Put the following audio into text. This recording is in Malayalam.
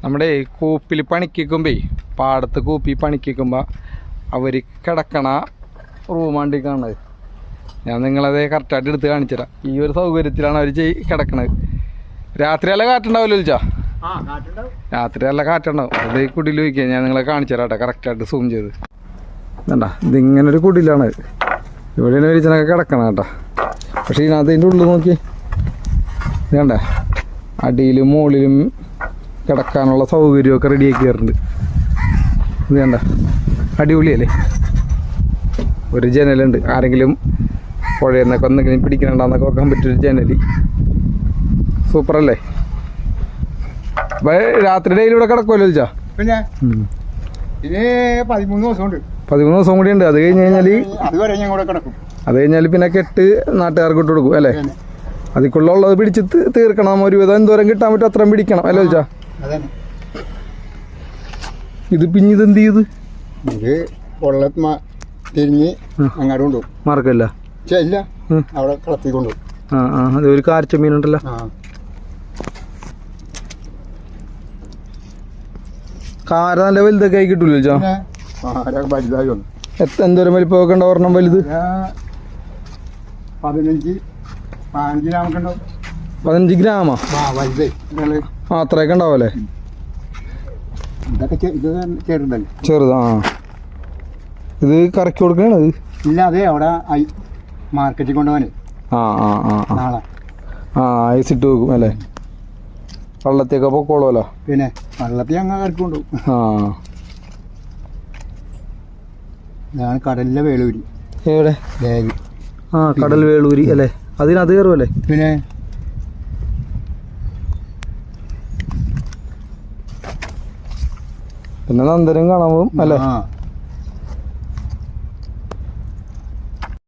നമ്മുടെ കൂപ്പിൽ പണിക്കുമ്പേ പാടത്ത് കൂപ്പി പണിക്കുമ്പോൾ അവർ കിടക്കണ റൂമാണ്ടി കാണുന്നത്. ഞാൻ നിങ്ങളത് കറക്റ്റായിട്ട് എടുത്ത് കാണിച്ചുതരാം. ഈ ഒരു സൗകര്യത്തിലാണ് അവർ കിടക്കണത്. രാത്രി നല്ല കാറ്റുണ്ടാവില്ല വിളിച്ചാ? രാത്രി നല്ല കാറ്റുണ്ടാവും. അത് കുടിയിൽ വയ്ക്കുക. ഞാൻ നിങ്ങളെ കാണിച്ചു തരാം കേട്ടോ, കറക്റ്റായിട്ട് സൂം ചെയ്ത്. വേണ്ട, ഇതിങ്ങനൊരു കുടിയിലാണ്. ഇവിടെയാണ് വലിച്ചനൊക്കെ കിടക്കണം കേട്ടോ. പക്ഷേ ഇതിനകത്ത് ഉള്ളിൽ നോക്കി വേണ്ട, അടിയിലും മുകളിലും കിടക്കാനുള്ള സൗകര്യമൊക്കെ റെഡിയാക്കിയിട്ടുണ്ട്. ഇത് വേണ്ട, അടിപൊളിയല്ലേ? ഒരു ജനലുണ്ട്, ആരെങ്കിലും പുഴയിൽ നിന്നൊക്കെ എന്തെങ്കിലും പിടിക്കണുണ്ടെന്നൊക്കെ വെക്കാൻ പറ്റിയൊരു ജനൽ. സൂപ്പറല്ലേ? അപ്പം രാത്രി ഡെയിലി ഇവിടെ കിടക്കുമല്ലോ വിളിച്ചാ? പിന്നെ ഇനി 13 ദിവസമുണ്ട്. 13 ദിവസം കൂടി ഉണ്ട്. അത് കഴിഞ്ഞ് കഴിഞ്ഞാൽ അതുവരെ ഞാൻ കൂടെ കിടക്കും. അത് കഴിഞ്ഞാൽ പിന്നെ കെട്ട് നാട്ടുകാർക്ക് ഇട്ട് കൊടുക്കും അല്ലേ? അതിക്കുള്ളത് പിടിച്ച് തീർക്കണം. ഒരു വിധം എന്തോരം കിട്ടാൻ പറ്റും അത്രയും പിടിക്കണം അല്ലേ വിളിച്ചാ? ഇത് പിന്നെ ഇത് എന്ത് ചെയ്ത് ഇത് വെള്ളം തിരിഞ്ഞ് അങ്ങോട്ട് കൊണ്ടുപോകും. മാർക്കല്ല ഇല്ല, അവിടെ കളത്തി കൊണ്ടുപോകും. അത് ഒരു കാർച്ച മീനുണ്ടല്ലോ. കാര നല്ല വലുതൊക്കെ ആയി കിട്ടൂല വിളിച്ചാ? വലുതായി വന്നു. എന്തോരം വലിപ്പമൊക്കെ ഉണ്ടാവും ഒരെണ്ണം വലുത്? 15 ഗ്രാമൊക്കെ ഉണ്ടാവും. 15 ഗ്രാമാ? വലുത് അത്രയൊക്കെ ഉണ്ടാവല്ലേ? ഇതൊക്കെ ഇത് ചെറുതല്ലേ? ചെറുതാ. ഇത് കറക്കി കൊടുക്കണത്? ഇല്ല, അതെ അവിടെ മാർക്കറ്റിൽ കൊണ്ടുപോകാൻ. നാളെ ഐസിട്ട് വെക്കും അല്ലേ? വള്ളത്തേക്ക് പൊക്കോളൂല്ലോ. പിന്നെ വള്ളത്തിൽ അങ്ങ് കറക്കി കൊണ്ടുപോകും. ഇതാണ് കടലിലെ വേളൂരി. എവിടെ? ദേവി. കടൽ വേളൂരി അല്ലേ? അതിനകത്ത് കയറുമല്ലേ? പിന്നെ നന്ദനം കാണാൻ പോകും അല്ലേ?